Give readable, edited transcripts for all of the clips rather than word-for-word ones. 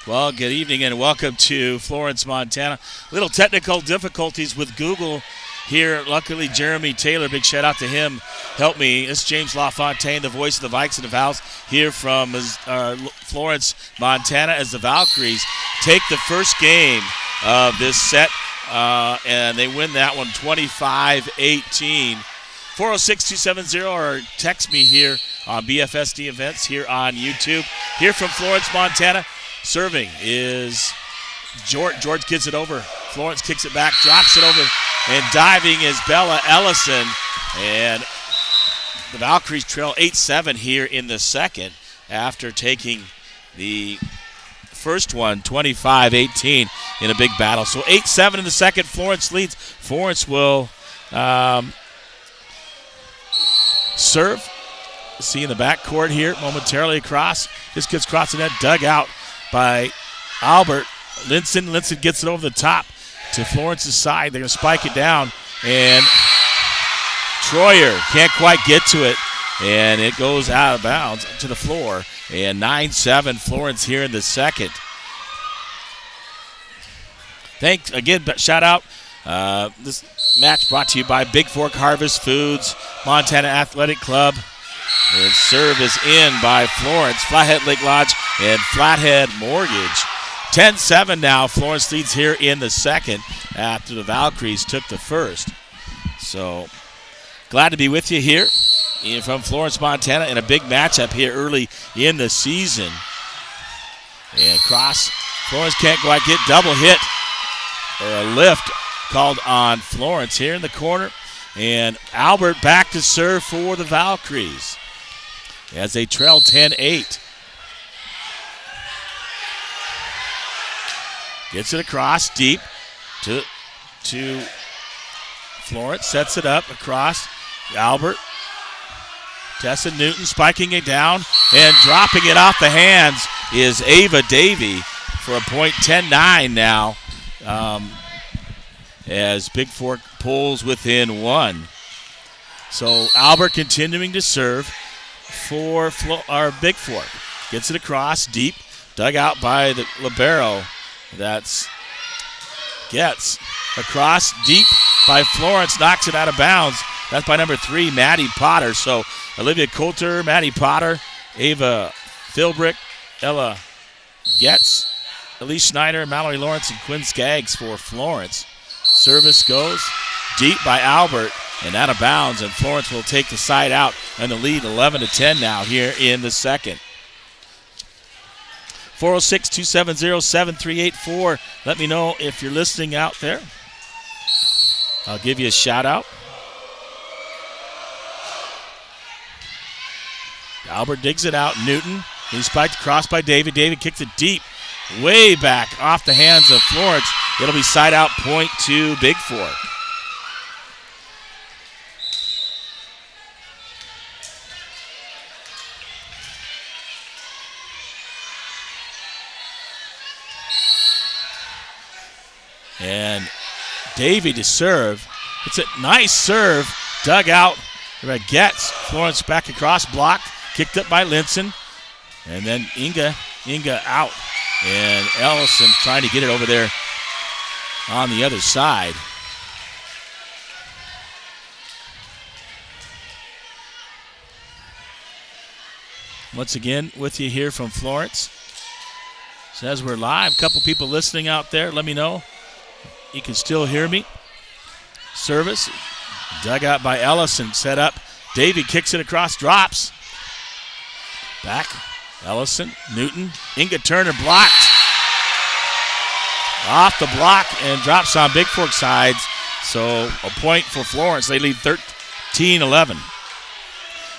Well, good evening and welcome to Florence, Montana. Little technical difficulties with Google here. Luckily, Jeremy Taylor, big shout out to him, helped me. It's James LaFontaine, the voice of the Vikes and the Vals, here from Florence, Montana, as the Valkyries take the first game of this set, and they win that one 25-18. 406-270 or text me here on BFSD Events here on YouTube. Here from Florence, Montana. Serving is George. George gets it over. Florence kicks it back, drops it over, and diving is Bella Ellison. And the Valkyries trail 8-7 here in the second after taking the first one 25-18 in a big battle. So 8-7 in the second. Florence leads. Florence will serve. See in the backcourt here momentarily across. This gets across the net, dug out by Albert. Linson gets it over the top to Florence's side. They're going to spike it down, and Troyer can't quite get to it, and it goes out of bounds to the floor. And 9-7 Florence here in the second. Thanks again, shout out. This match brought to you by Bigfork Harvest Foods, Montana Athletic Club. And serve is in by Florence, Flathead Lake Lodge, and Flathead Mortgage. 10-7 now. Florence leads here in the second after the Valkyries took the first. So glad to be with you here from Florence, Montana, in a big matchup here early in the season. And cross. Florence can't quite get double hit or a lift called on Florence here in the corner. And Albert back to serve for the Valkyries as they trail 10-8. Gets it across deep to Florence. Sets it up across. Albert. Tessa Newton spiking it down and dropping it off the hands is Ava Davey for a point. 10-9 now. As Bigfork pulls within one. So Albert continuing to serve for Bigfork. Gets it across deep, dug out by the libero. Gets across deep by Florence, knocks it out of bounds. That's by number 3, Maddie Potter. So Olivia Coulter, Maddie Potter, Ava Philbrick, Ella Getz, Elise Schneider, Mallory Lawrence, and Quinn Skaggs for Florence. Service goes deep by Albert and out of bounds, and Florence will take the side out and the lead 11-10 now here in the second. 406-270-7384. Let me know if you're listening out there. I'll give you a shout out. Albert digs it out. Newton. He's spiked across by David. David kicks it deep, way back off the hands of Florence. It'll be side out point to Bigfork. And Davey to serve. It's a nice serve. Dug out. Gets Florence back across, blocked, kicked up by Linson. And then Inga out. And Ellison trying to get it over there on the other side. Once again with you here from Florence. Says we're live. A couple people listening out there. Let me know. You can still hear me. Service. Dug out by Ellison. Set up. Davey kicks it across. Drops. Back. Ellison. Newton. Inga Turner blocked. Off the block and drops on Bigfork sides. So a point for Florence. They lead 13-11.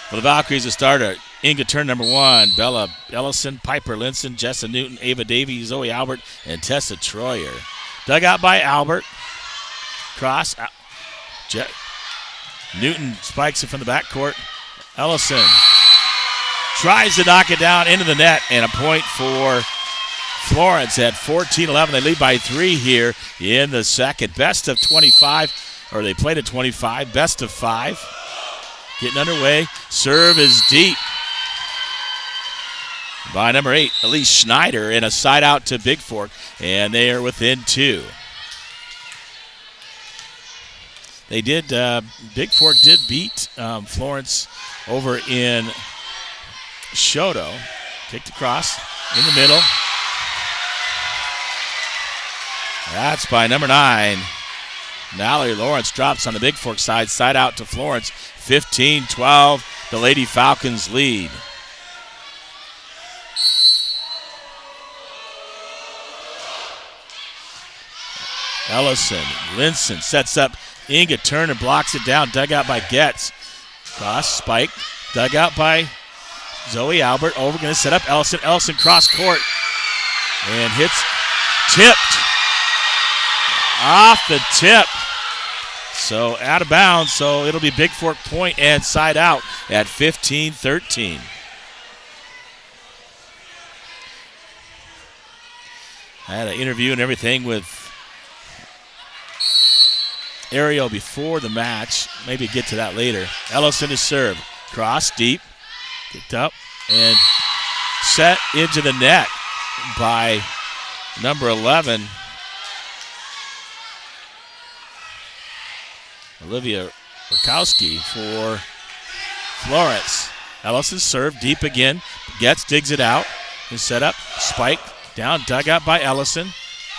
For the Valkyries, a starter. Inga Turner, number 1. Bella Ellison, Piper Linson, Jessa Newton, Ava Davey, Zoe Albert, and Tessa Troyer. Dug out by Albert. Cross. Newton spikes it from the backcourt. Ellison tries to knock it down into the net, and a point for Florence at 14-11. They lead by 3 here in the second. Best of 25, or they played at 25. Best of 5. Getting underway. Serve is deep. by number 8, Elise Schneider, and a side out to Bigfork, and they are within 2. They did, Bigfork did beat Florence over in Shoto. Kicked across in the middle. That's by number 9. Mallory Lawrence drops on the Bigfork side out to Florence. 15-12, the Lady Falcons lead. Ellison, Linson sets up Inga Turner, blocks it down, dug out by Getz. Cross, spike, dug out by Zoe Albert. Over, going to set up Ellison. Ellison cross court and hits, tipped off the tip. So out of bounds, so it'll be Bigfork point and side out at 15-13. I had an interview and everything with Ariel before the match. Maybe get to that later. Ellison is served. Cross deep. Kicked up and set into the net by number 11, Olivia Rakowski for Florence. Ellison served deep again. Getz, digs it out. And set up. Spike down. Dug out by Ellison.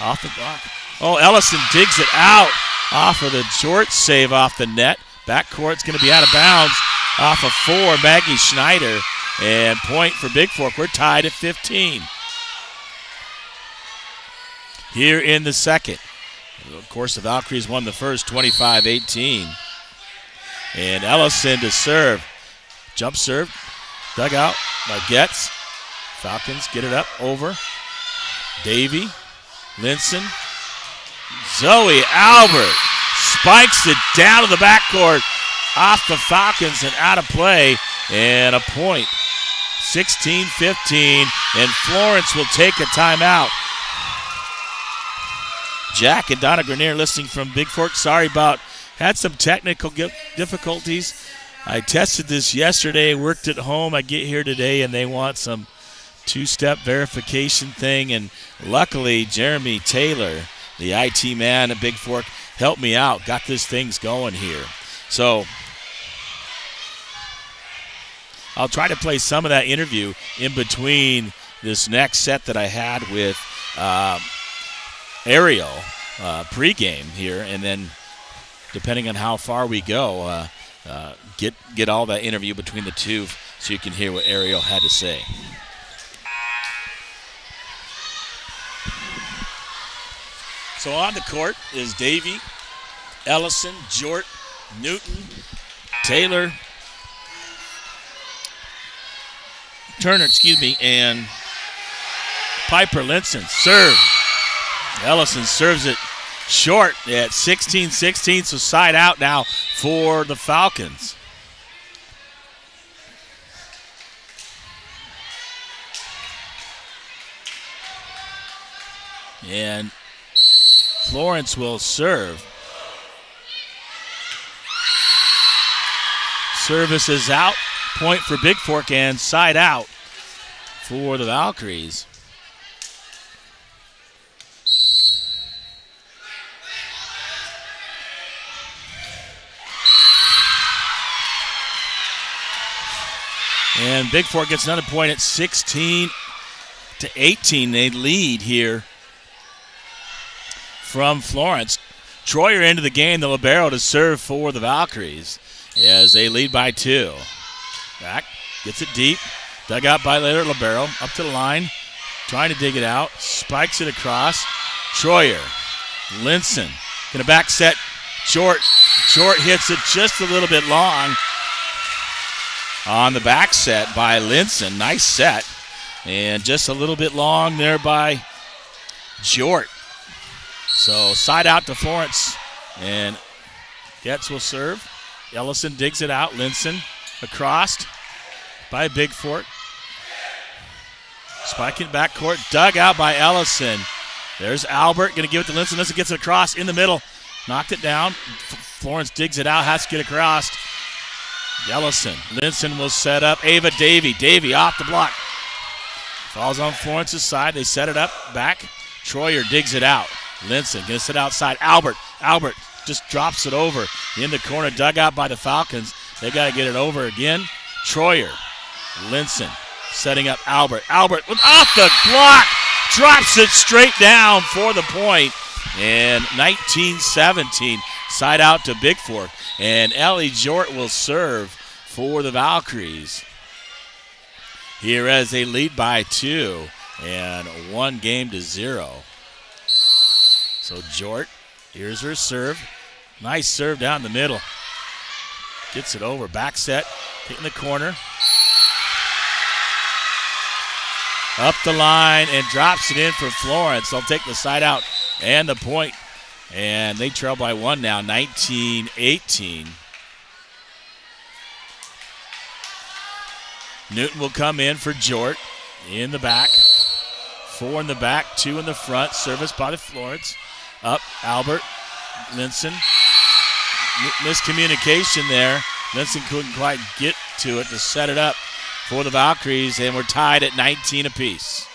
Off the block. Oh, Ellison digs it out off of the short save off the net. Backcourt's going to be out of bounds off of 4, Maggie Schneider. And point for Bigfork. We're tied at 15. Here in the second. Of course, the Valkyries won the first 25-18. And Ellison to serve. Jump serve. Dug out by Getz. Falcons get it up over. Davy. Linson. Zoe Albert spikes it down to the backcourt off the Falcons and out of play. And a point. 16-15. And Florence will take a timeout. Jack and Donna Grenier listening from Bigfork. Sorry about, had some technical difficulties. I tested this yesterday, worked at home. I get here today and they want some two-step verification thing. And luckily, Jeremy Taylor, the IT man at Bigfork, helped me out, got this things going here. So I'll try to play some of that interview in between this next set that I had with Ariel pregame here, and then depending on how far we go, get all that interview between the two so you can hear what Ariel had to say. So on the court is Davey, Ellison, Jort, Newton, Taylor, Turner, and Piper Linson. Serve. Ellison serves it short at 16-16, so side out now for the Falcons. And Florence will serve. Service is out. Point for Bigfork and side out for the Valkyries. And Bigfork gets another point at 16-18. They lead here from Florence. Troyer into the game, the libero to serve for the Valkyries as they lead by 2. Back, gets it deep. Dug out by later libero. Up to the line, trying to dig it out. Spikes it across. Troyer, Linson, gonna back set. Short hits it just a little bit long on the back set by Linson. Nice set. And just a little bit long there by Jort. So side out to Florence. And Getz will serve. Ellison digs it out. Linson across by Bigfork. Spiking backcourt. Dug out by Ellison. There's Albert. Going to give it to Linson. Linson gets it across in the middle. Knocked it down. Florence digs it out. Has to get across. Ellison. Linson will set up. Ava Davey. Davey off the block. Falls on Florence's side. They set it up. Back. Troyer digs it out. Linson gets it outside. Albert just drops it over in the corner. Dug out by the Falcons. They got to get it over again. Troyer. Linson setting up Albert. Albert with off the block. Drops it straight down for the point. And 19-17. Side out to Bigfork. And Ellie Jort will serve for the Valkyries. Here as they lead by 2 and 1-0. So Jort, here's her serve. Nice serve down the middle. Gets it over, back set, hitting the corner. Up the line and drops it in for Florence. They'll take the side out and the point. And they trail by 1 now, 19-18. Newton will come in for Jort in the back. 4 in the back, 2 in the front. Service by the Florence. Up, Albert. Linson. Miscommunication there. Linson couldn't quite get to it to set it up for the Valkyries, and we're tied at 19 apiece.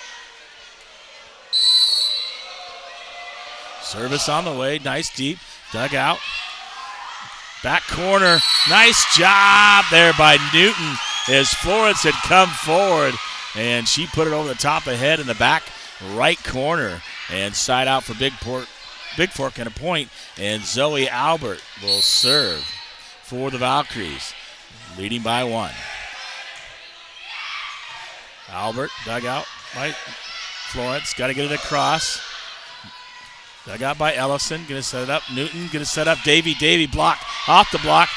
Service on the way. Nice deep. Dug out. Back corner. Nice job there by Newton, as Florence had come forward, and she put it over the top of the head in the back right corner. And side out for Bigfork and a point. And Zoe Albert will serve for the Valkyries, leading by 1. Albert dug out by Florence. Got to get it across. Dug out by Ellison. Going to set it up. Newton going to set up Davy. Davy block. Off the block.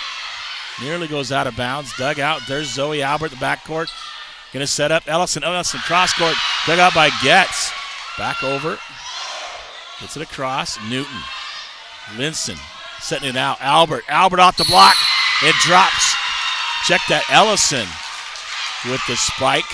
Nearly goes out of bounds. Dug out. There's Zoe Albert, the backcourt. Going to set up Ellison. Ellison cross court. Dug out by Getz. Back over. Gets it across. Newton. Linson setting it out. Albert off the block. It drops. Check that. Ellison with the spike.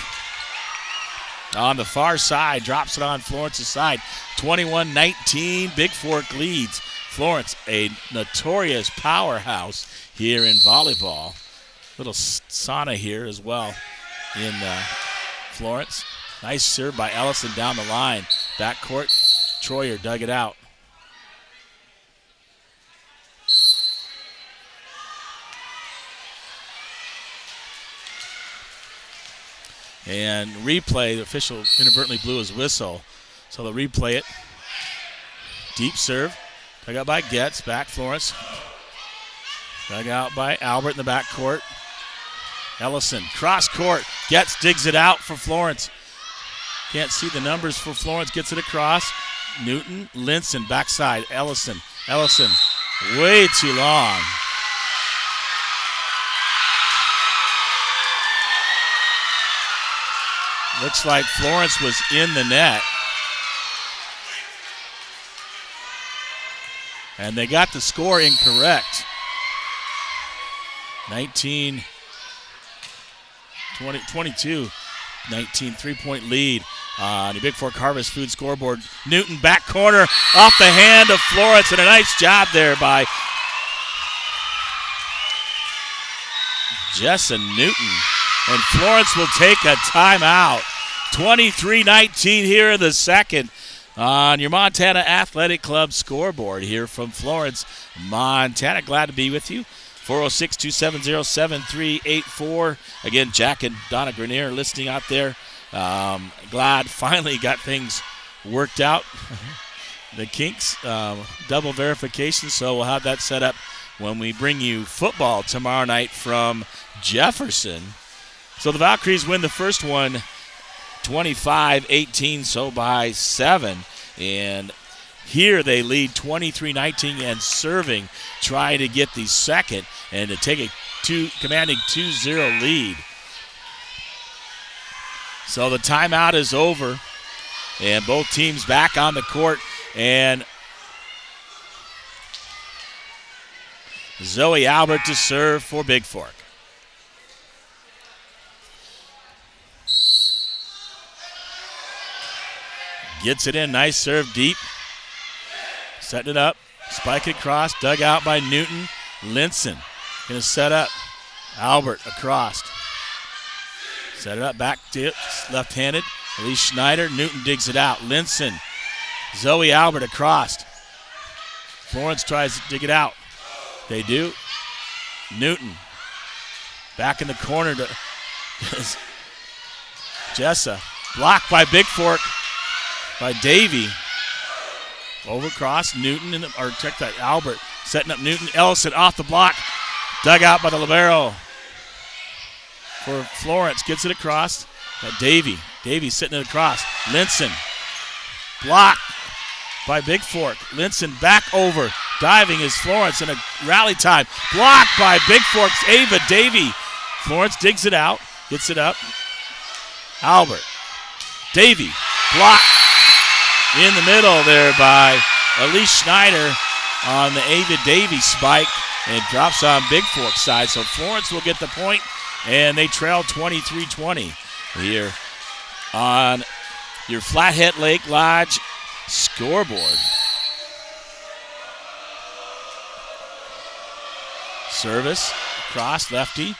On the far side. Drops it on Florence's side. 21-19. Bigfork leads. Florence, a notorious powerhouse here in volleyball. Little sauna here as well in Florence. Nice serve by Ellison down the line. Backcourt, Troyer dug it out. And replay, the official inadvertently blew his whistle. So they'll replay it. Deep serve. Dug out by Getz. Back Florence. Dug out by Albert in the backcourt. Ellison. Cross court. Getz digs it out for Florence. Can't see the numbers for Florence. Gets it across. Newton. Linson. Backside. Ellison. Way too long. Looks like Florence was in the net. And they got the score incorrect. 22, 19, 3-point lead on the Bigfork Harvest Food scoreboard. Newton back corner off the hand of Florence, and a nice job there by Jessa Newton. And Florence will take a timeout. 23-19 here in the second on your Montana Athletic Club scoreboard here from Florence, Montana. Glad to be with you. 406-270-7384. Again, Jack and Donna Grenier listening out there. Glad finally got things worked out. The kinks, double verification, so we'll have that set up when we bring you football tomorrow night from Jefferson. So the Valkyries win the first one 25-18, so by 7. And here they lead 23-19 and serving, trying to get the second and to take a commanding 2-0 lead. So the timeout is over, and both teams back on the court. And Zoe Albert to serve for Bigfork. Gets it in. Nice serve deep. Setting it up. Spike it across. Dug out by Newton. Linson going to set up. Albert across. Set it up back to it. Left-handed. Elise Schneider. Newton digs it out. Linson. Zoe Albert across. Florence tries to dig it out. They do. Newton. Back in the corner to Jessa. Blocked by Bigfork. By Davy. Over cross. Newton, check that. Albert setting up Newton. Ellison off the block. Dug out by the libero. For Florence. Gets it across. Davy. Davy sitting it across. Linson. Blocked by Bigfork. Linson back over. Diving is Florence in a rally time. Blocked by Bigfork's Ava Davy. Florence digs it out. Gets it up. Albert. Davy. Blocked. In the middle there by Elise Schneider on the Ava Davy spike. And drops on Bigfork's side. So Florence will get the point. And they trail 23-20 here on your Flathead Lake Lodge scoreboard. Service, cross, lefty.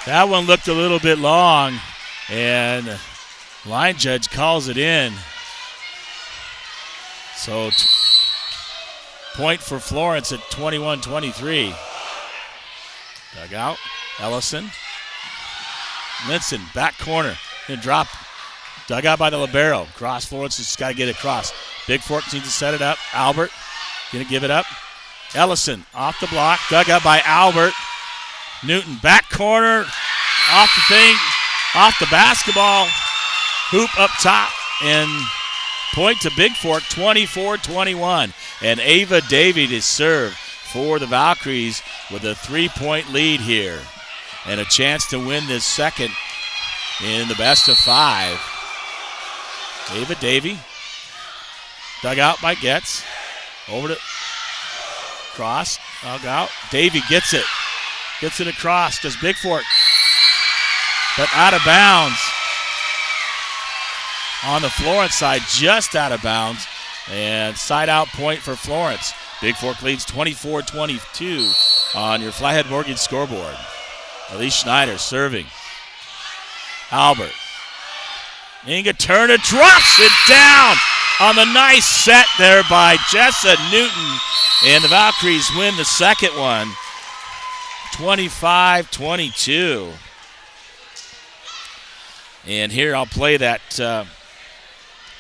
That one looked a little bit long, and line judge calls it in. So point for Florence at 21-23. Dug out, Ellison. Linson, back corner, and drop. Dug out by the libero. Cross, Florence just got to get it across. Bigfork needs to set it up. Albert going to give it up. Ellison off the block. Dug out by Albert. Newton, back corner. Off the thing. Off the basketball. Hoop up top. And point to Bigfork, 24-21. And Ava Davy to serve for the Valkyries with a 3-point lead here. And a chance to win this second in the best of 5. Ava Davy. Dug out by Getz. Over to cross. Dug out. Davy gets it. Gets it across. Does Bigfork. But out of bounds. On the Florence side, just out of bounds. And side out point for Florence. Bigfork leads 24-22 on your Flathead Mortgage scoreboard. Elise Schneider serving. Albert. Inga Turner drops it down on the nice set there by Jessa Newton. And the Valkyries win the second one, 25-22. And here I'll play that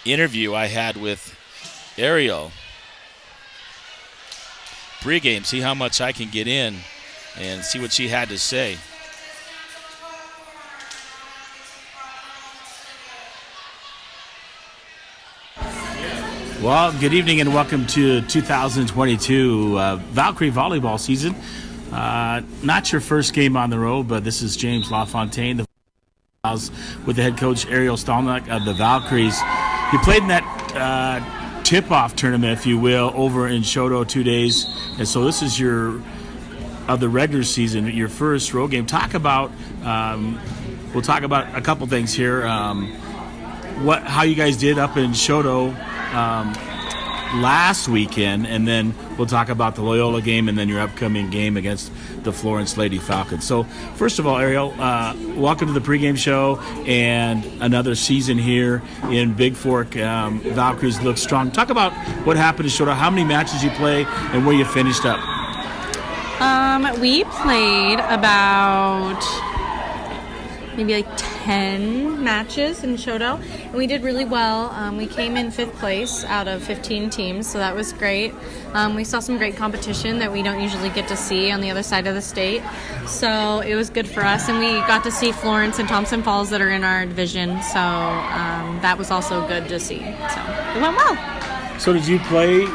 interview I had with Ariel. Pre-game, see how much I can get in and see what she had to say. Well, good evening and welcome to 2022 Valkyrie volleyball season. Not your first game on the road, but this is James LaFontaine, with the head coach Ariel Stalnick of the Valkyries. You played in that tip-off tournament, if you will, over in Shoto 2 days, and so this is your of the regular season, your first road game. Talk about we'll talk about a couple things here. How you guys did up in Shoto last weekend, and then we'll talk about the Loyola game and then your upcoming game against the Florence Lady Falcons. So first of all, Ariel, welcome to the pregame show and another season here in Bigfork. Valkyries look strong. Talk about what happened in Shoto, how many matches you play, and where you finished up. We played about maybe like 10 matches in Shoto, and we did really well. We came in 5th place out of 15 teams, so that was great. We saw some great competition that we don't usually get to see on the other side of the state, so it was good for us, and we got to see Florence and Thompson Falls that are in our division, so that was also good to see. So it went well. So did you play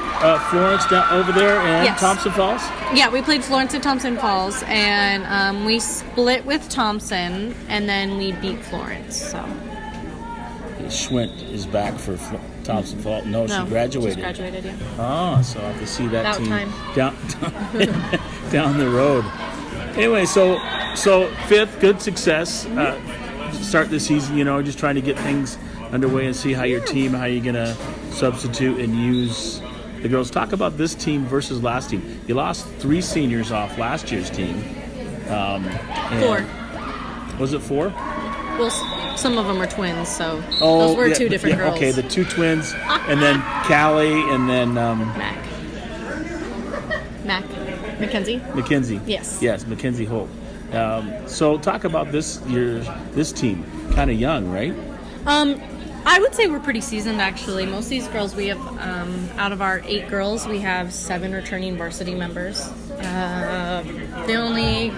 Florence down over there and Yes. Thompson Falls? Yeah, we played Florence and Thompson Falls, and we split with Thompson, and then we beat Florence. So Schwint is back for Thompson Falls. No, she graduated. She graduated, yeah. Oh, so I have to see that About team time. down the road. Anyway, so 5th, good success. Start the season, just trying to get things underway and see how your team, how you're going to substitute and use the girls. Talk about this team versus last team. You lost 3 seniors off last year's team. 4. Was it 4? Well, some of them are twins, so those were 2 different girls. Okay, the 2 twins, and then Callie, and then Mackenzie. Mackenzie. Yes. Yes, Mackenzie Holt. So talk about this team. Kind of young, right? I would say we're pretty seasoned, actually. Most of these girls, we have, out of our 8 girls, we have 7 returning varsity members. The only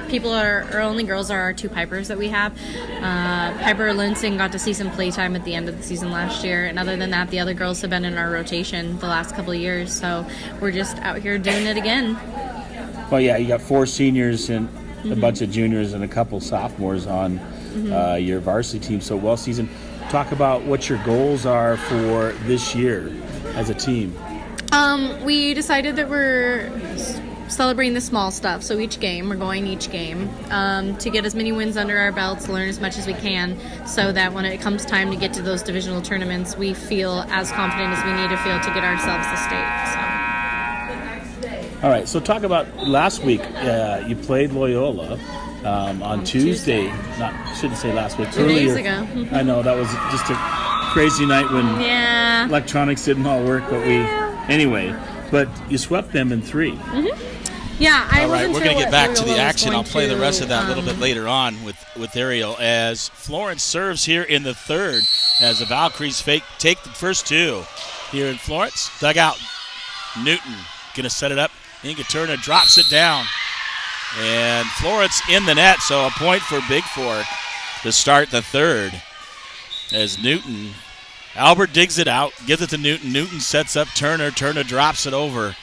girls are our 2 Pipers that we have. Piper Linson got to see some playtime at the end of the season last year, and other than that, the other girls have been in our rotation the last couple of years, so we're just out here doing it again. Well, yeah, you got 4 seniors and a bunch of juniors and a couple sophomores on your varsity team, so well seasoned. Talk about what your goals are for this year as a team. We decided that we're celebrating the small stuff, so we're going each game to get as many wins under our belts, learn as much as we can, so that when it comes time to get to those divisional tournaments, we feel as confident as we need to feel to get ourselves to state. So. All right, so talk about last week. You played Loyola. On Tuesday. Shouldn't say last week. 2 days ago. I know, that was just a crazy night when electronics didn't all work, but but you swept them in 3. Yeah, all right, we're going to get back to the action. I'll play the rest of that a little bit later on with Ariel as Florence serves here in the 3rd as the Valkyries take the first 2 here in Florence. Dug out. Newton going to set it up. Inga Turner drops it down. And Florence in the net, so a point for Bigfork to start the 3rd. As Albert digs it out, gives it to Newton. Newton sets up Turner. Turner drops it over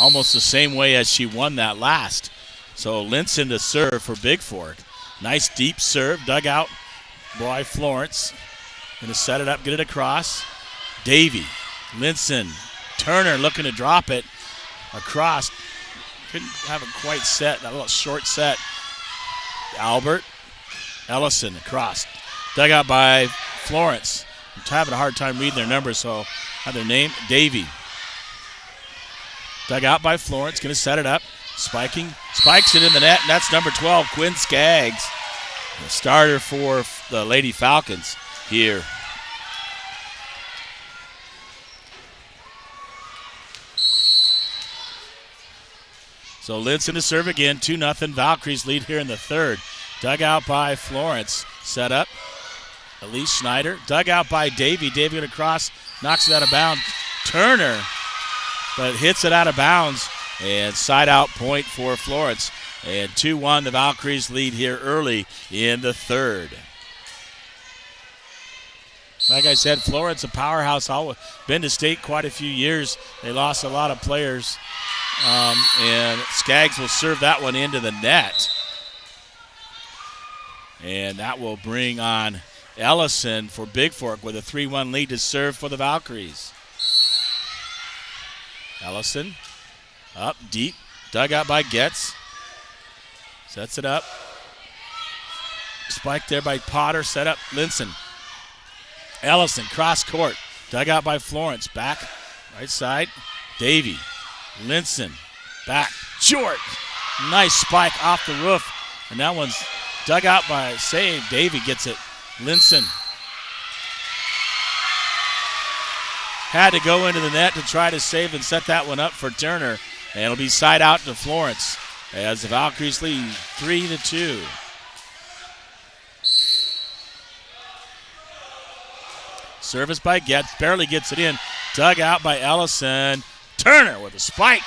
almost the same way as she won that last. So Linson to serve for Bigfork. Nice deep serve, dug out by Florence. Going to set it up, get it across. Davey, Linson, Turner looking to drop it across. Couldn't have it quite set, that little short set. Albert, Ellison across. Dug out by Florence. I'm having a hard time reading their numbers, so have their name. Davey. Dug out by Florence, going to set it up. Spikes it in the net, and that's number 12, Quinn Skaggs. The starter for the Lady Falcons here. So Linson to serve again, 2-0. Valkyries lead here in the 3rd. Dug out by Florence. Set up. Elise Schneider. Dug out by Davey. Davey going to cross. Knocks it out of bounds. Turner. But hits it out of bounds. And side out point for Florence. And 2-1. The Valkyries lead here early in the 3rd. Like I said, Florence, a powerhouse. Been to state quite a few years. They lost a lot of players. And Skaggs will serve that one into the net. And that will bring on Ellison for Bigfork with a 3-1 lead to serve for the Valkyries. Ellison up deep, dug out by Getz. Sets it up. Spiked there by Potter, set up Linson. Ellison, cross court, dug out by Florence. Back, right side, Davey. Linson, back, short. Nice spike off the roof. And that one's dug out by save. Davey gets it. Linson had to go into the net to try to save and set that one up for Turner. And it'll be side out to Florence as the Valkyries lead 3-2. Service by Getz, barely gets it in. Dug out by Ellison. Turner with a spike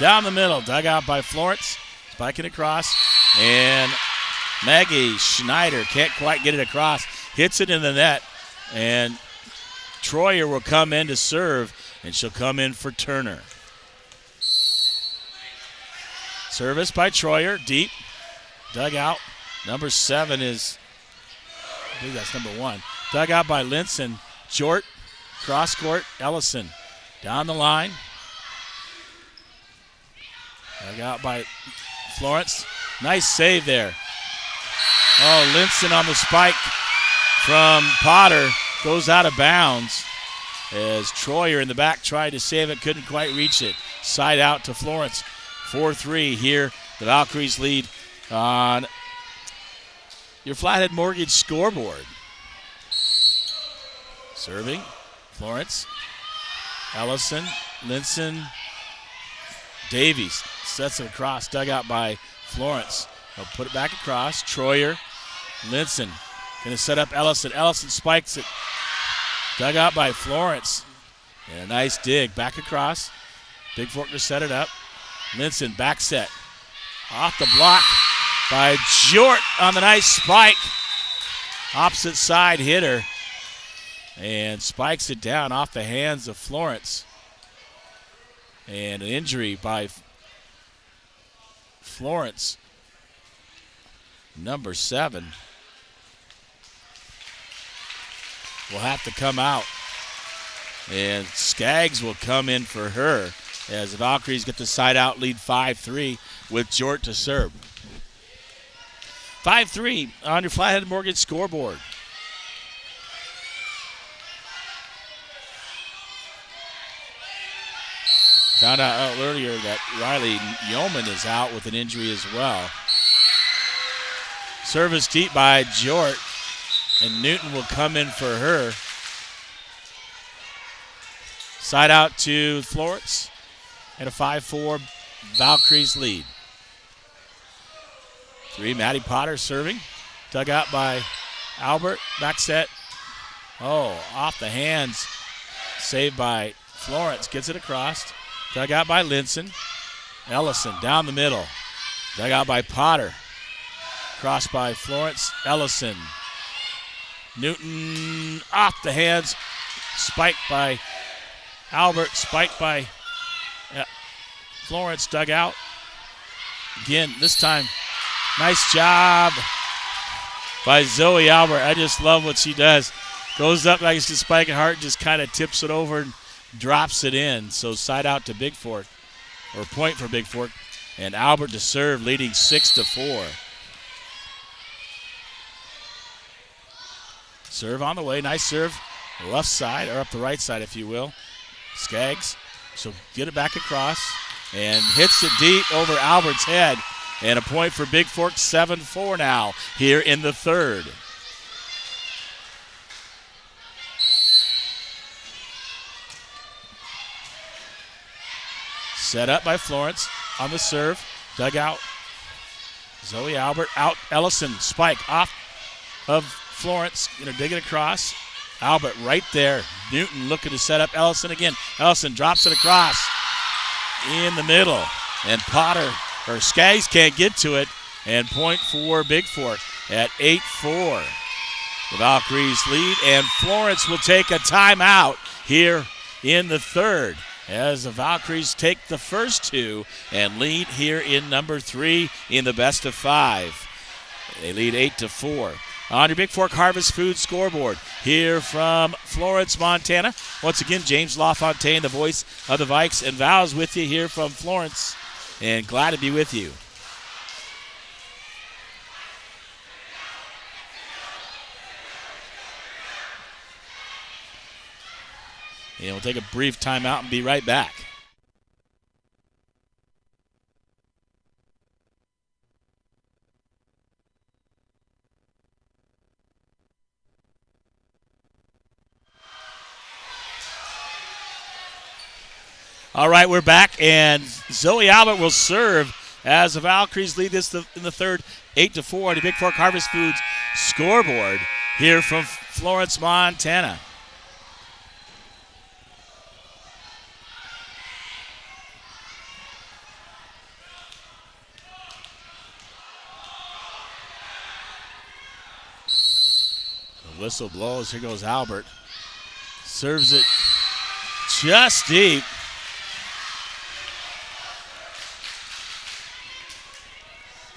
down the middle. Dug out by Florence. Spiking across. And Maggie Schneider can't quite get it across. Hits it in the net. And Troyer will come in to serve. And she'll come in for Turner. Service by Troyer. Deep. Dug out. Number 7 is, I believe that's number 1. Dug out by Linson. Short. Cross court. Ellison. Down the line. Dug out by Florence. Nice save there. Oh, Linson on the spike from Potter. Goes out of bounds as Troyer in the back tried to save it. Couldn't quite reach it. Side out to Florence. 4-3 here. The Valkyries lead on your Flathead Mortgage scoreboard. Serving, Florence, Ellison, Linson, Davies sets it across, dug out by Florence. They'll put it back across. Troyer, Linson going to set up Ellison. Ellison spikes it. Dug out by Florence. And a nice dig back across. Bigfork to set it up. Linson back set. Off the block by Jort on the nice spike. Opposite side hitter. And spikes it down off the hands of Florence. And an injury by Florence. Number 7 will have to come out. And Skaggs will come in for her as the Valkyries get the side out lead 5-3 with Jort to serve. 5-3 on your Flathead Mortgage scoreboard. Found out earlier that Riley Yeoman is out with an injury as well. Service deep by Jort, and Newton will come in for her. Side out to Florence, and a 5-4 Valkyries lead. 3, Maddie Potter serving. Dug out by Albert, back set. Oh, off the hands. Saved by Florence, gets it across. Dug out by Linson. Ellison down the middle. Dug out by Potter. Crossed by Florence. Ellison. Newton off the hands. Spiked by Albert. Spiked by Florence. Dug out. Again, this time, nice job by Zoe Albert. I just love what she does. Goes up like it's just spiking hard, just kind of tips it over and drops it in. So side out to Bigfork, or point for Bigfork, and Albert to serve, leading 6-4. Serve on the way, nice serve, left side, or up the right side if you will. Skaggs, so get it back across, and hits it deep over Albert's head. And a point for Bigfork, 7-4 now here in the third. Set up by Florence on the serve. Dug out. Zoe Albert out. Ellison spike off of Florence. Dig it across. Albert right there. Newton looking to set up Ellison again. Ellison drops it across in the middle. And Skaggs can't get to it. And point for Bigfork at 8-4. The Valkyries lead, and Florence will take a timeout here in the third, as the Valkyries take the first two and lead here in number 3 in the best of 5. They lead 8-4. On your Bigfork Harvest Food scoreboard, here from Florence, Montana. Once again, James LaFontaine, the voice of the Vikes and Vows, with you here from Florence, and glad to be with you. And we'll take a brief timeout and be right back. All right, we're back, and Zoe Albert will serve as the Valkyries lead this in the third, 8-4 on the Bigfork Harvest Foods scoreboard here from Florence, Montana. Whistle blows. Here goes Albert. Serves it just deep.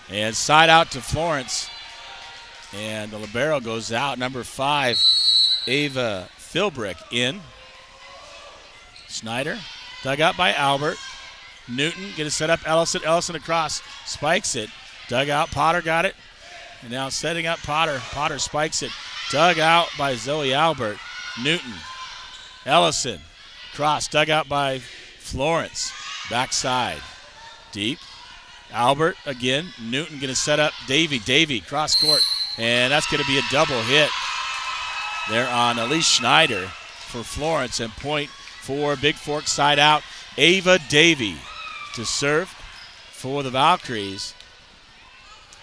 And side out to Florence. And the libero goes out. Number 5, Ava Philbrick in. Schneider. Dug out by Albert. Newton going to set up Ellison. Ellison across. Spikes it. Dug out. Potter got it. And now setting up Potter. Potter spikes it. Dug out by Zoe Albert. Newton. Ellison. Cross. Dug out by Florence. Backside. Deep. Albert again. Newton going to set up Davy. Davy, cross court. And that's going to be a double hit there on Elise Schneider for Florence. And point for Bigfork side out. Ava Davy to serve for the Valkyries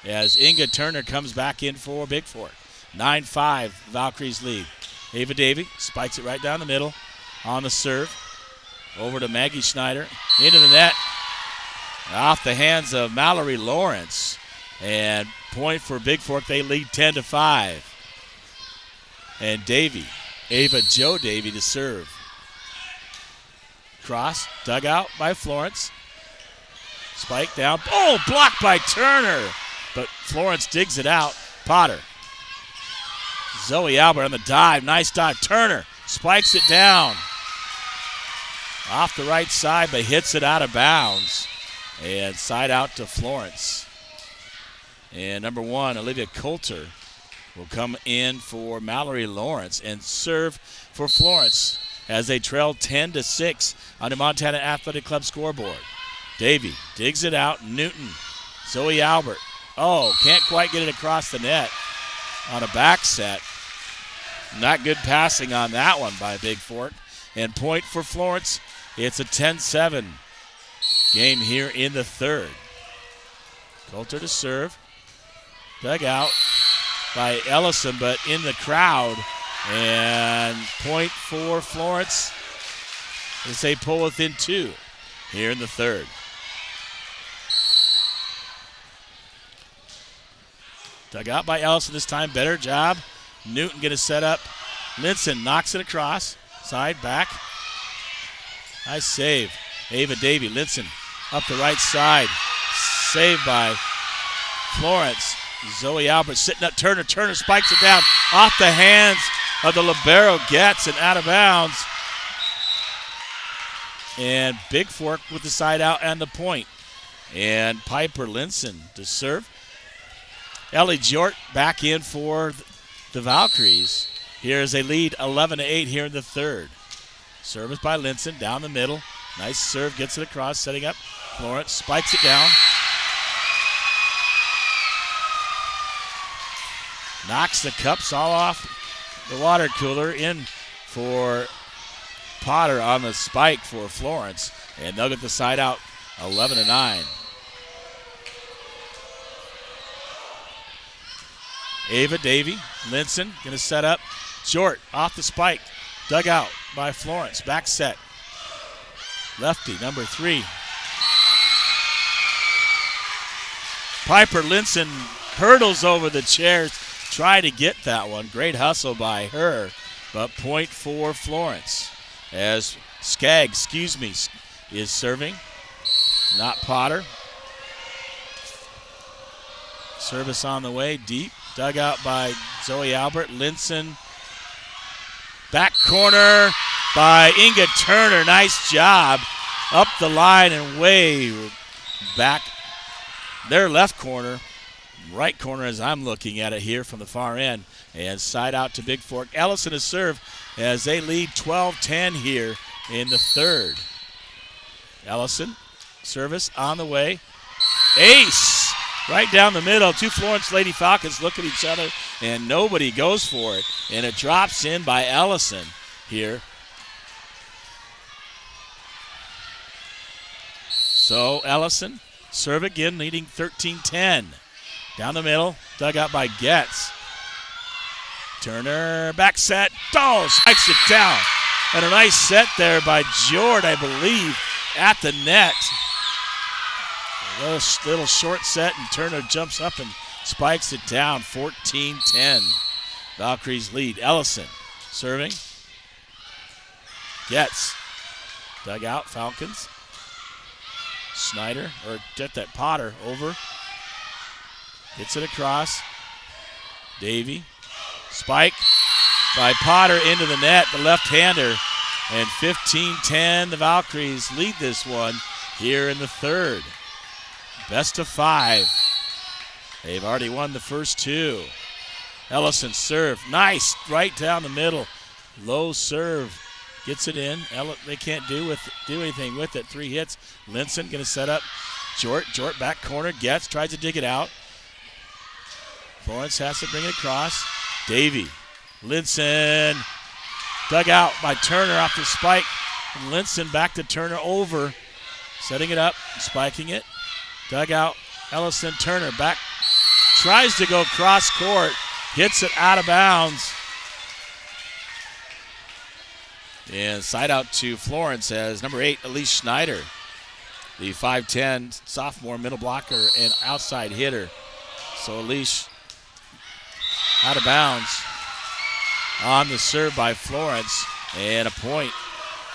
as Inga Turner comes back in for Bigfork. 9-5, Valkyries lead. Ava Davy spikes it right down the middle on the serve. Over to Maggie Schneider. Into the net. Off the hands of Mallory Lawrence. And point for Bigfork. They lead 10-5. And Davy, Ava Jo Davy to serve. Cross, dug out by Florence. Spike down. Oh, blocked by Turner. But Florence digs it out. Potter. Zoe Albert on the dive. Nice dive. Turner spikes it down. Off the right side, but hits it out of bounds. And side out to Florence. And number 1, Olivia Coulter, will come in for Mallory Lawrence and serve for Florence as they trail 10-6 on the Montana Athletic Club scoreboard. Davy digs it out. Newton. Zoe Albert. Oh, can't quite get it across the net on a back set. Not good passing on that one by Bigfork. And point for Florence. It's a 10-7 game here in the third. Coulter to serve. Dug out by Ellison, but in the crowd. And point for Florence as they pull within 2 here in the third. Dug out by Ellison this time. Better job. Newton going to set up. Linson knocks it across. Side back. Nice save. Ava Davy. Linson up the right side. Saved by Florence. Zoe Albert sitting up. Turner. Turner spikes it down off the hands of the libero. Gets and out of bounds. And Bigfork with the side out and the point. And Piper Linson to serve. Ellie Jort back in for the Valkyries. Here as they lead 11-8 here in the third. Service by Linson down the middle. Nice serve, gets it across, setting up. Florence spikes it down. Knocks the cups all off the water cooler. In for Potter on the spike for Florence. And they'll get the side out 11-9. Ava Davy, Linson going to set up. Jort off the spike. Dug out by Florence. Back set. Lefty, number 3. Piper Linson hurdles over the chairs. Try to get that one. Great hustle by her. But point for Florence. As Skaggs, is serving. Not Potter. Service on the way, deep. Dug out by Zoe Albert. Linson. Back corner by Inga Turner. Nice job. Up the line and way back. Their left corner. Right corner as I'm looking at it here from the far end. And side out to Bigfork. Ellison is served as they lead 12-10 here in the third. Ellison, service on the way. Ace! Right down the middle. 2 Florence Lady Falcons look at each other, and nobody goes for it. And it drops in by Ellison here. So Ellison, serve again, leading 13-10. Down the middle, dug out by Getz. Turner, back set. Oh, strikes it down. And a nice set there by Jord, I believe, at the net. A little short set, and Turner jumps up and spikes it down. 14-10. Valkyries lead. Ellison serving. Getz. Dug out, Falcons. Snyder, or get that Potter over. Gets it across. Davy. Spike by Potter into the net, the left-hander. And 15-10, the Valkyries lead this one here in the third. Best of 5. They've already won the first 2. Ellison serve. Nice. Right down the middle. Low serve. Gets it in. They can't do anything with it. 3 hits. Linson going to set up. Jort back corner, tries to dig it out. Florence has to bring it across. Davy, Linson, dug out by Turner off the spike. And Linson back to Turner over, setting it up, spiking it. Dug out, Ellison, Turner back, tries to go cross court, hits it out of bounds. And side out to Florence as number 8, Elise Schneider, the 5'10 sophomore middle blocker and outside hitter. So Elise out of bounds on the serve by Florence, and a point.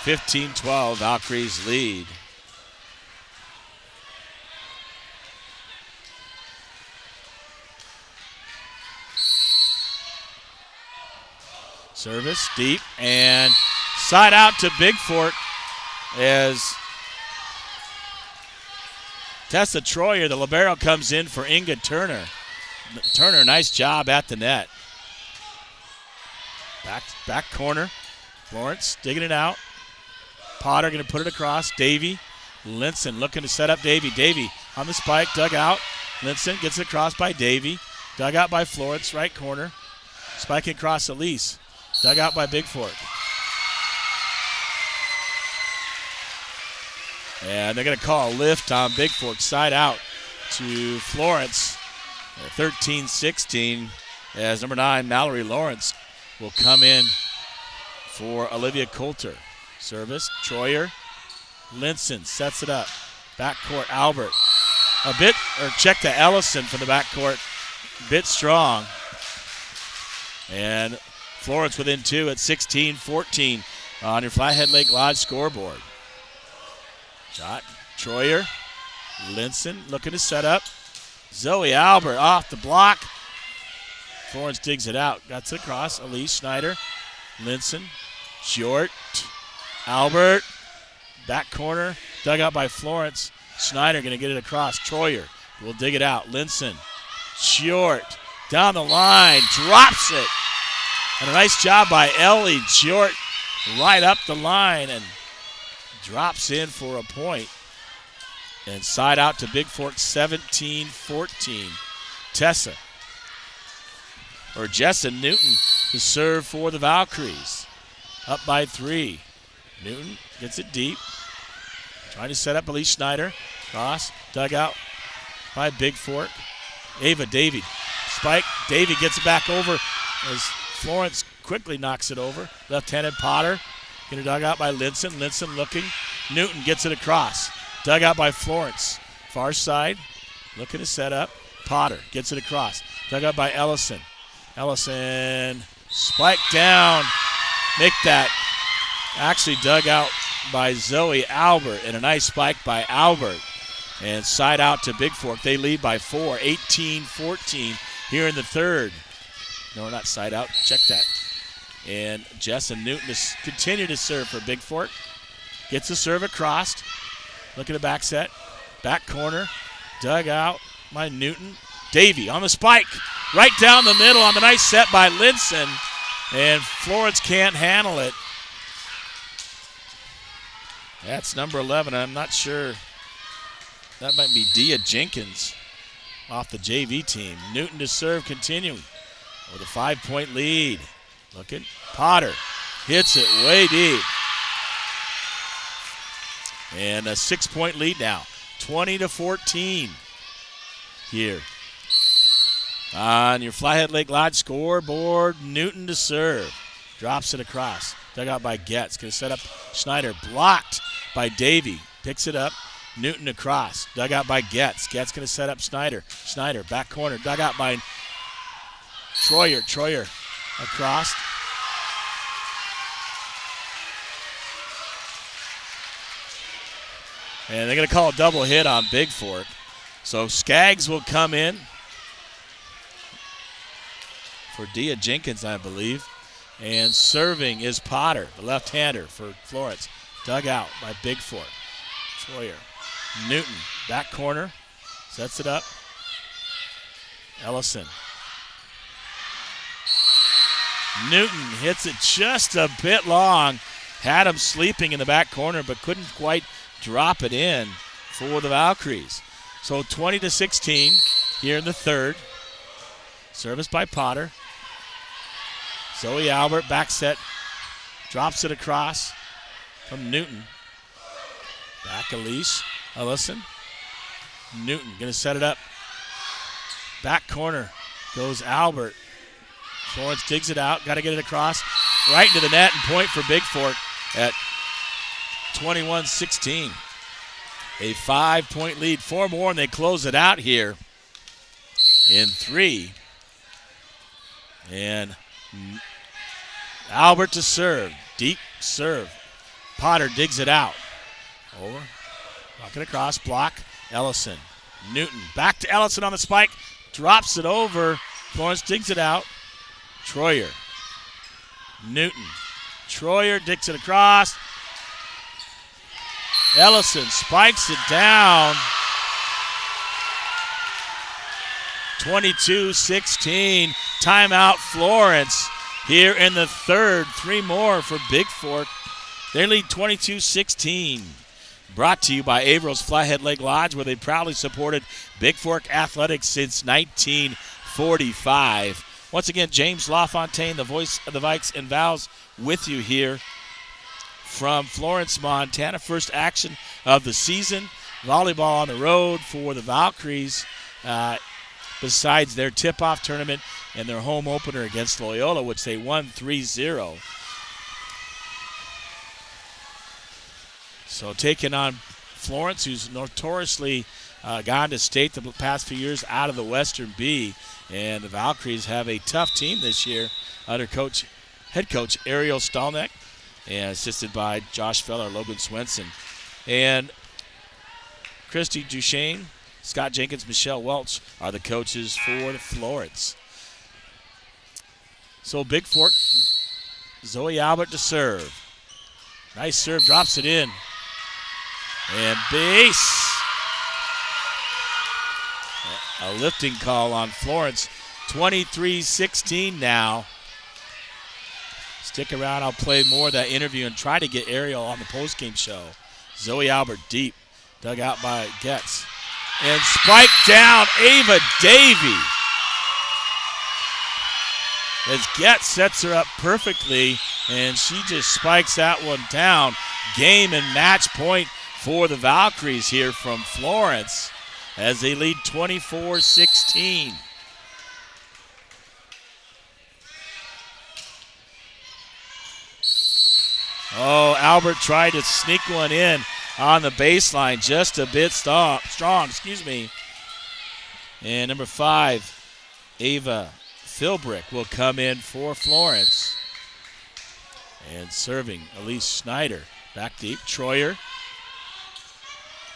15-12, Valkyries lead. Service deep and side out to Bigfork as Tessa Troyer, the libero, comes in for Inga Turner. Turner, nice job at the net. Back corner. Florence digging it out. Potter going to put it across. Davy. Linson looking to set up Davy. Davy on the spike, dug out. Linson gets it across by Davy. Dug out by Florence, right corner. Spike across Elise. Dug out by Bigfork. And they're going to call a lift on Bigfork, side out to Florence. 13-16 as number 9, Mallory Lawrence, will come in for Olivia Coulter. Service, Troyer. Linson sets it up. Backcourt, Albert. Check to Ellison from the backcourt. Bit strong. And Florence within 2 at 16-14 on your Flathead Lake Lodge scoreboard. Shot, Troyer. Linson looking to set up. Zoe Albert off the block. Florence digs it out. Got it across. Elise Schneider. Linson. Short. Albert. Back corner. Dug out by Florence. Schneider going to get it across. Troyer will dig it out. Linson. Short. Down the line. Drops it. And a nice job by Ellie Short. Right up the line and drops in for a point. And side out to Bigfork, 17-14. Jessa Newton to serve for the Valkyries. Up by 3. Newton gets it deep. Trying to set up Elise Schneider. Cross, dug out by Bigfork. Ava Davy. Spike. Davy gets it back over as Florence quickly knocks it over. Left-handed Potter. Getting dug out by Linson. Linson looking. Newton gets it across. Dug out by Florence. Far side. Looking to set up. Potter gets it across. Dug out by Ellison. Ellison. Spike down. Make that. Actually dug out by Zoe Albert. And a nice spike by Albert. And side out to Bigfork. They lead by 4. 18-14 here in the third. No, not side out. Check that. And Jess and Newton continue to serve for Bigfork. Gets the serve across. Look at the back set. Back corner. Dug out by Newton. Davy on the spike. Right down the middle on the nice set by Linson. And Florence can't handle it. That's number 11. I'm not sure. That might be Dia Jenkins off the JV team. Newton to serve, continuing with a 5-point lead. Looking. Potter hits it way deep. And a 6-point lead now. 20-14 here. On your Flathead Lake Lodge scoreboard, Newton to serve. Drops it across. Dug out by Getz. Going to set up Schneider. Blocked by Davy. Picks it up. Newton across. Dug out by Getz. Getz going to set up Schneider. Schneider, back corner. Dug out by Troyer. Troyer across. And they're going to call a double hit on Bigfork. So Skaggs will come in for Dia Jenkins, I believe. And serving is Potter, the left-hander for Florence. Dug out by Bigfork. Troyer. Newton, back corner. Sets it up. Ellison. Newton hits it just a bit long. Had him sleeping in the back corner, but couldn't quite drop it in for the Valkyries. So 20-16 here in the third. Service by Potter. Zoe Albert, back set. Drops it across from Newton. Back Elise. Ellison. Newton going to set it up. Back corner goes Albert. Florence digs it out. Got to get it across. Right into the net and point for Bigfork at 21-16. A 5-point lead. 4 more and they close it out here in 3. And Albert to serve. Deep serve. Potter digs it out. Over. Knock it across. Block. Ellison. Newton. Back to Ellison on the spike. Drops it over. Florence digs it out. Troyer. Newton. Troyer digs it across. Ellison spikes it down. 22-16. Timeout Florence here in the third. 3 more for Bigfork. They lead 22-16. Brought to you by Averill's Flathead Lake Lodge, where they proudly supported Bigfork athletics since 1945. Once again, James LaFontaine, the voice of the Vikes and Vals, with you here from Florence, Montana. First action of the season. Volleyball on the road for the Valkyries, besides their tip-off tournament and their home opener against Loyola, which they won 3-0. So taking on Florence, who's notoriously gone to state the past few years out of the Western B. And the Valkyries have a tough team this year under head coach Ariel Stalneck, and assisted by Josh Feller, Logan Swenson, and Christy Duchesne, Scott Jenkins, Michelle Welch are the coaches for the Florence. So Bigfork, Zoe Albert to serve. Nice serve, drops it in. And base. A lifting call on Florence. 23-16 now. Stick around. I'll play more of that interview and try to get Ariel on the postgame show. Zoe Albert deep. Dug out by Getz. And spiked down Ava Davey. As Getz sets her up perfectly, and she just spikes that one down. Game and match point for the Valkyries here from Florence as they lead 24-16. Oh, Albert tried to sneak one in on the baseline, just a bit strong. And number 5, Ava Philbrick will come in for Florence. And serving, Elise Schneider. Back deep, Troyer.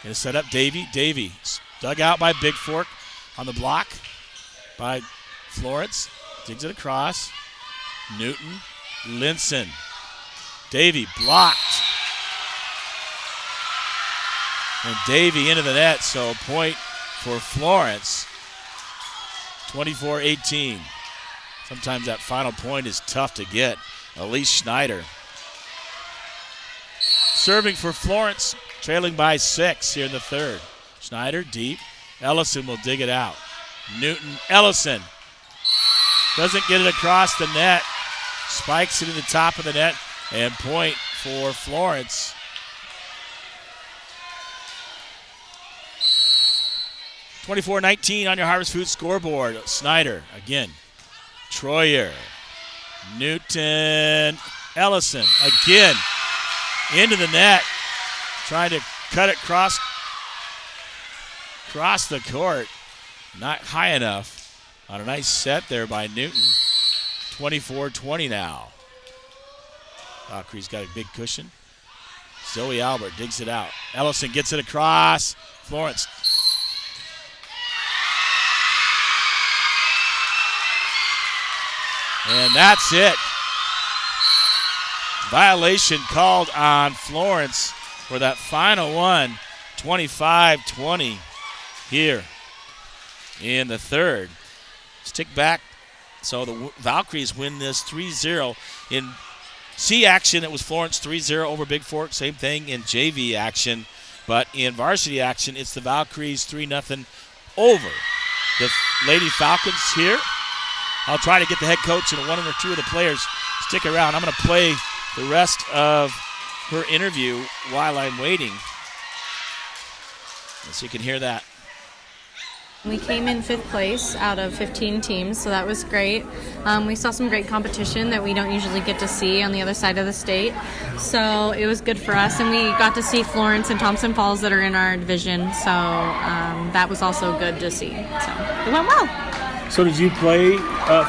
Going to set up Davey. Davey dug out by Bigfork on the block by Florence. Digs it across. Newton, Linson. Davey blocked. And Davey into the net, so a point for Florence. 24-18. Sometimes that final point is tough to get. Elise Schneider. Serving for Florence, trailing by 6 here in the third. Schneider deep. Ellison will dig it out. Newton, Ellison. Doesn't get it across the net. Spikes it in the top of the net. And point for Florence. (24-19) on your Harvest Food scoreboard. Snyder again. Troyer. Newton. Ellison again. Into the net. Trying to cut it across the court. Not high enough. On a nice set there by Newton. 24-20 now. Valkyrie's got a big cushion. Zoe Albert digs it out. Ellison gets it across. Florence. And that's it. Violation called on Florence for that final one. 25-20 here in the third. Stick back. So the Valkyries win this 3-0 in C action. It was Florence 3-0 over Bigfork. Same thing in JV action. But in varsity action, it's the Valkyries 3-0 over the Lady Falcons here. I'll try to get the head coach and one or two of the players. Stick around. I'm going to play the rest of her interview while I'm waiting. So you can hear that. We came in 5th place out of 15 teams, so that was great. We saw some great competition that we don't usually get to see on the other side of the state. So it was good for us, and we got to see Florence and Thompson Falls that are in our division. So that was also good to see. So it went well. So did you play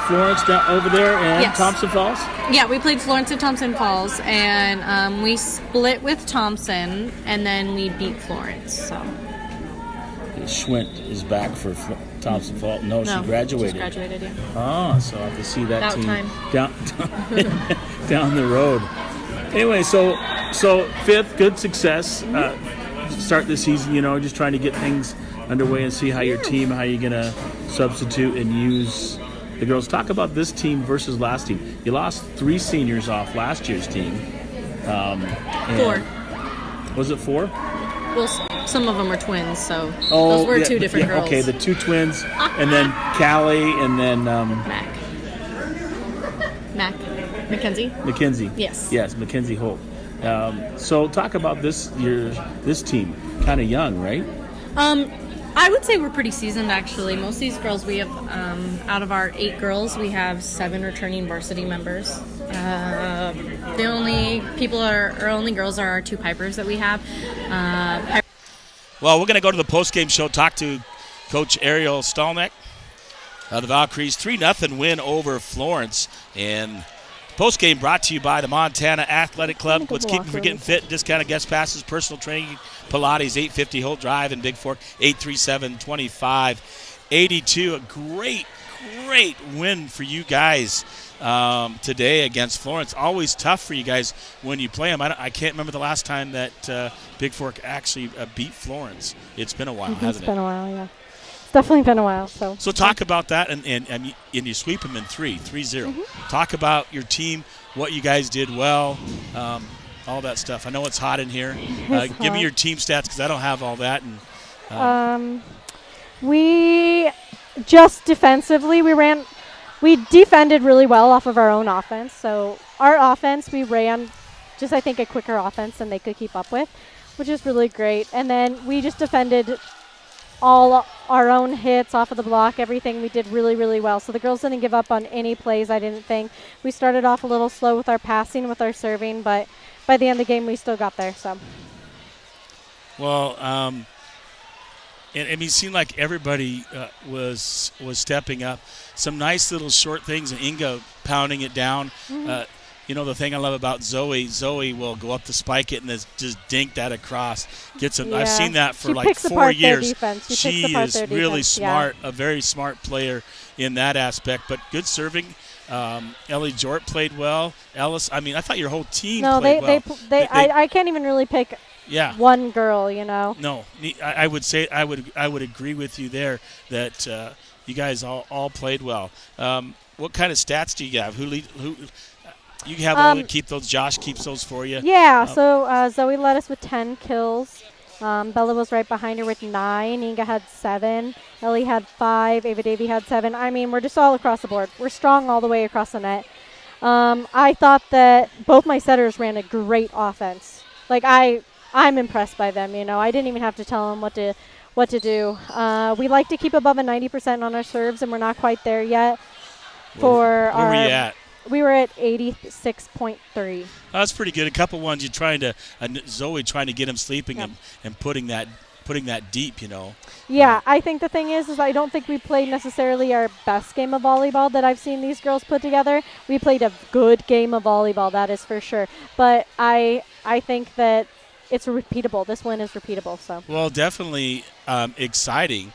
Florence down over there and Yes. Thompson Falls? Yeah, we played Florence and Thompson Falls, and we split with Thompson, and then we beat Florence. So. Schwint is back for Thompson Falls. No, she graduated. She graduated, yeah. Oh, so I have to see that About team time. down the road. Anyway, so 5th, good success. Start the season, just trying to get things underway and see how your team, how you're going to substitute and use the girls. Talk about this team versus last team. You lost 3 seniors off last year's team. 4. Was it 4? Well, some of them were twins, so those were 2 different girls. Okay, the 2 twins, and then Callie, and then Mackenzie. Yes, Mackenzie Holt. So talk about this team. Kind of young, right? I would say we're pretty seasoned, actually. Most of these girls, we have, out of our 8 girls, we have 7 returning varsity members. The only girls are our 2 pipers that we have. Well, we're going to go to the post-game show, talk to Coach Ariel Stalneck. The Valkyries 3-0 win over Florence. And post-game brought to you by the Montana Athletic Club. What's keeping you from getting fit? Discounted guest passes, personal training, Pilates, 850 Holt Drive in Bigfork, 837-2582. A great win for you guys today against Florence. Always tough for you guys when you play them. I can't remember the last time that Bigfork actually beat Florence. It's been a while, hasn't it? It's been a while, yeah. It's definitely been a while. So talk about that, and you sweep them in 3-0. Talk about your team, what you guys did well, all that stuff. I know it's hot in here. Give me your team stats because I don't have all that. And we just defensively, we defended really well off of our own offense. So our offense, we ran just, I think, a quicker offense than they could keep up with, which is really great. And then we just defended all our own hits off of the block, everything we did really, really well. So the girls didn't give up on any plays, I didn't think. We started off a little slow with our passing, with our serving, but by the end of the game, we still got there. So. Well, it seemed like everybody was stepping up. Some nice little short things, and Inga pounding it down. The thing I love about Zoe will go up to spike it and just dink that across. I've seen that for like 4 years. She is really smart, a very smart player in that aspect. But good serving. Ellie Jort played well. Ellis, I thought your whole team played well. I can't even really pick one girl, No, I would say I would agree with you there that you guys all played well. What kind of stats do you have? Who you have all to keep those? Josh keeps those for you. Yeah. So Zoe led us with 10 kills. Bella was right behind her with 9. Inga had 7. Ellie had 5. Ava Davey had 7. We're just all across the board. We're strong all the way across the net. I thought that both my setters ran a great offense. I'm impressed by them. I didn't even have to tell them what to do. We like to keep above a 90% on our serves, and we're not quite there yet. Where were you at? We were at 86.3. That's pretty good. A couple ones you're trying to Zoe trying to get him sleeping and putting that deep. Yeah, I think the thing is I don't think we played necessarily our best game of volleyball that I've seen these girls put together. We played a good game of volleyball, that is for sure. But I think that it's repeatable. This win is repeatable. So. Well, definitely exciting.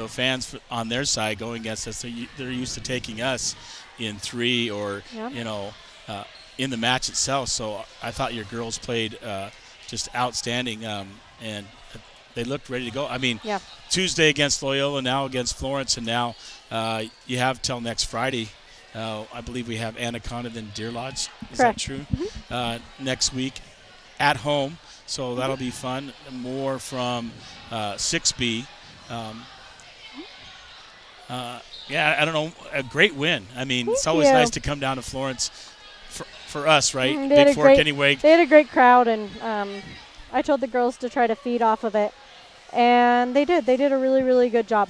Fans on their side going against us, they're used to taking us in 3 or in the match itself. So I thought your girls played just outstanding, and they looked ready to go. Tuesday against Loyola, now against Florence, and now you have till next Friday. I believe we have Anaconda and Deer Lodge. Is Correct. that true? Next week at home, so that'll be fun. More from 6B. Yeah, I don't know, a great win. I mean, it's always nice to come down to Florence for us, right? Bigfork anyway. They had a great crowd, and I told the girls to try to feed off of it, and they did. They did a really, really good job.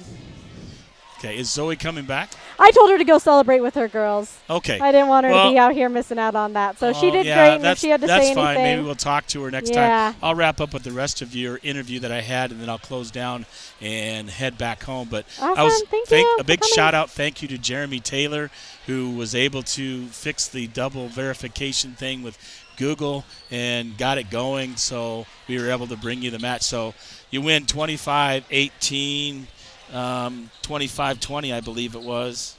Okay, is Zoe coming back? I told her to go celebrate with her girls. Okay. I didn't want her to be out here missing out on that. So she did great, and if she had to say anything. That's fine. Maybe we'll talk to her next time. I'll wrap up with the rest of your interview that I had, and then I'll close down and head back home. But awesome. Thank you. A big shout-out, thank you to Jeremy Taylor, who was able to fix the double verification thing with Google and got it going, so we were able to bring you the match. So you win 25-18. 25-20, I believe it was.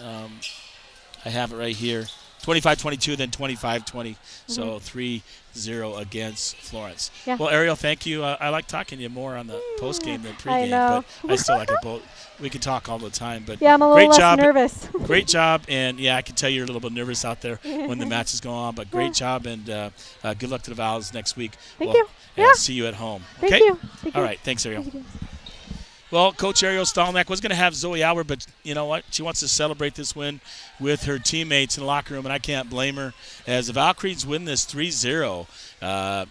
I have it right here. 25-22, then 25-20. So 3-0 against Florence. Yeah. Well, Ariel, thank you. I like talking to you more on the postgame than pregame, I know. but I still like it both. We can talk all the time, but yeah, I'm a little less nervous. Great job, and yeah, I can tell you're a little bit nervous out there when the matches go on, but great job, and good luck to the Vows next week. Thank you. And see you at home. Thank okay? you. All right, thanks, Ariel. Well, Coach Ariel Stalnack was going to have Zoe Auer, but you know what? She wants to celebrate this win with her teammates in the locker room, and I can't blame her. As the Valkyries win this 3-0, 25-18,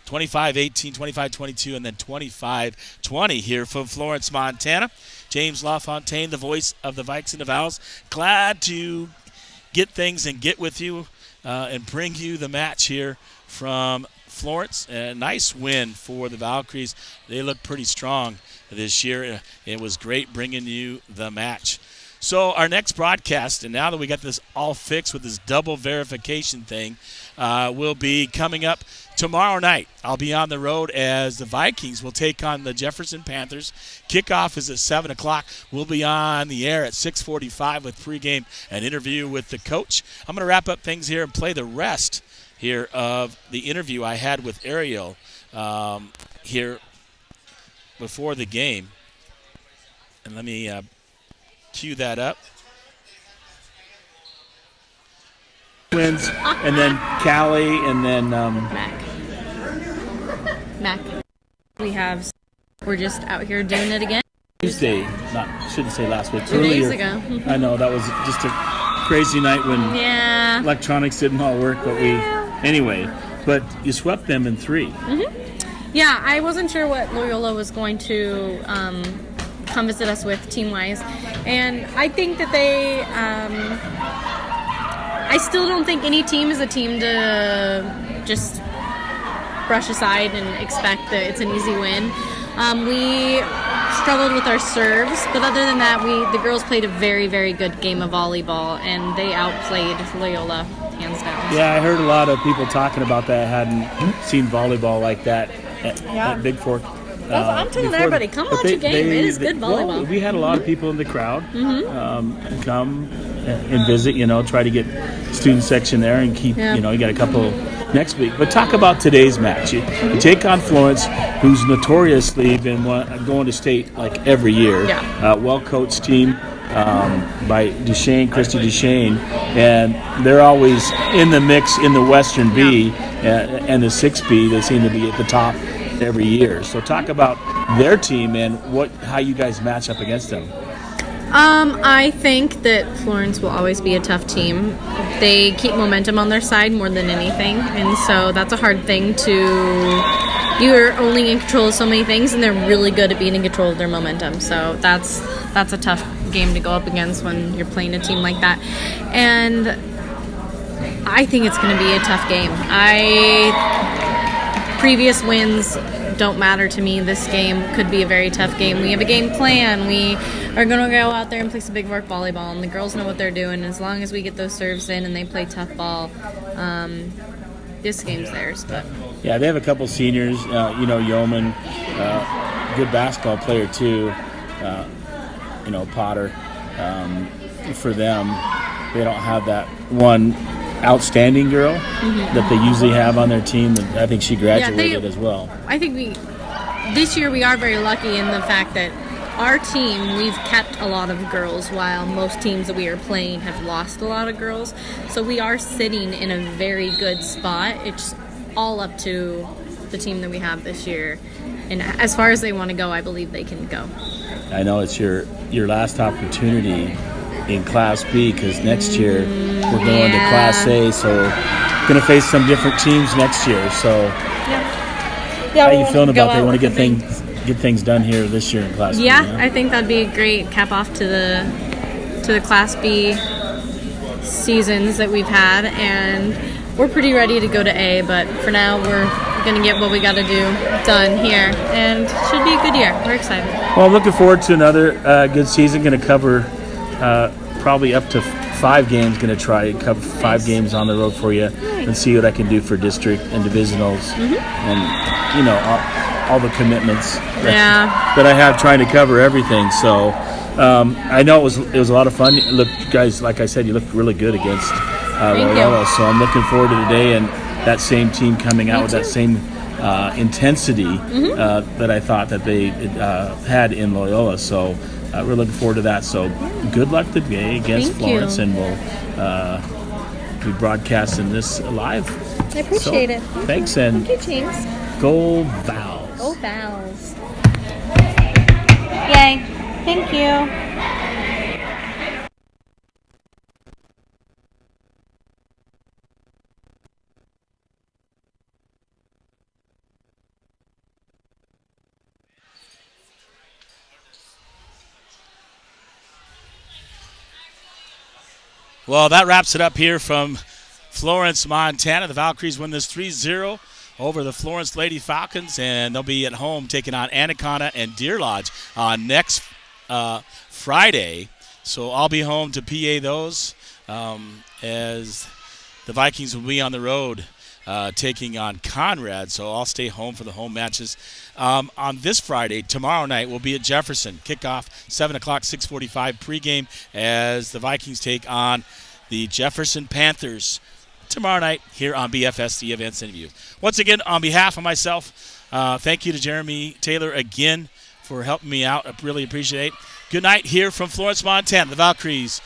25-22, and then 25-20 here from Florence, Montana. James LaFontaine, the voice of the Vikes and the Vows, glad to get things and get with you and bring you the match here from Florence. A nice win for the Valkyries. They look pretty strong this year. It was great bringing you the match. So our next broadcast, and now that we got this all fixed with this double verification thing, will be coming up tomorrow night. I'll be on the road as the Vikings will take on the Jefferson Panthers. Kickoff is at 7 o'clock. We'll be on the air at 6:45 with pregame and interview with the coach. I'm going to wrap up things here and play the rest here of the interview I had with Ariel here before the game. And let me cue that up. Twins, and then Callie, and then Mac. We're just out here doing it again. Tuesday, shouldn't say last week. 2 days ago. I know, that was just a crazy night when electronics didn't all work, but anyway, but you swept them in 3. Mm-hmm. Yeah, I wasn't sure what Loyola was going to come visit us with team-wise, and I think that they I still don't think any team is a team to just brush aside and expect that it's an easy win. We struggled with our serves, but other than that, the girls played a very, very good game of volleyball, and they outplayed Loyola hands down. Yeah, I heard a lot of people talking about that. Hadn't seen volleyball like that at Bigfork. I'm telling everybody, come watch a game. It is good volleyball. Well, we had a lot of people in the crowd come and visit, try to get student section there and keep, you got a couple next week. But talk about today's match. You take on Florence, who's notoriously been going to state like every year. Yeah. Well-coached team by Christy Duchesne, and they're always in the mix in the Western B and the 6B. They seem to be at the top every year. So talk about their team and how you guys match up against them. I think that Florence will always be a tough team. They keep momentum on their side more than anything, and so that's a hard thing you're only in control of so many things, and they're really good at being in control of their momentum. So that's a tough game to go up against when you're playing a team like that. And I think it's going to be a tough game. Previous wins don't matter to me. This game could be a very tough game. We have a game plan. We are going to go out there and play some Bigfork volleyball, and the girls know what they're doing. As long as we get those serves in and they play tough ball, this game's theirs. But yeah, they have a couple seniors. Yeoman, good basketball player too. Potter. For them, they don't have that one outstanding girl that they usually have on their team. I think she graduated as well. I think this year we are very lucky in the fact that our team, we've kept a lot of girls while most teams that we are playing have lost a lot of girls. So we are sitting in a very good spot. all up to the team that we have this year. And as far as they want to go, I believe they can go. I know it's your last opportunity in Class B, because next year we're going to Class A, so going to face some different teams next year. So how are you feeling about they want to get things done here this year in Class B? Yeah, I think that'd be a great cap off to the Class B seasons that we've had, and we're pretty ready to go to A, but for now we're going to get what we got to do done here, and it should be a good year. We're excited. Well, I'm looking forward to another good season. Going to cover probably up to 5 games. Going to try to cover 5 games on the road for you and see what I can do for district and divisionals, and all the commitments that I have trying to cover everything. So I know it was a lot of fun. Look, guys, like I said, you looked really good against Loyola. So I'm looking forward to today and that same team coming out with that same intensity that I thought that they had in Loyola. So we're looking forward to that. So good luck today against Florence, and we'll be broadcasting this live. I appreciate it. Thanks, and thank you, James. Go Vals. Go Vals. Yay. Thank you. Well, that wraps it up here from Florence, Montana. The Valkyries win this 3-0 over the Florence Lady Falcons, and they'll be at home taking on Anaconda and Deer Lodge on next Friday. So I'll be home to PA those as the Vikings will be on the road taking on Conrad. So I'll stay home for the home matches. On this Friday, tomorrow night, we'll be at Jefferson. Kickoff 7 o'clock, 6:45 pregame as the Vikings take on the Jefferson Panthers tomorrow night here on BFSD Events and Views. Once again, on behalf of myself, thank you to Jeremy Taylor again for helping me out. I really appreciate it. Good night here from Florence, Montana. The Valkyries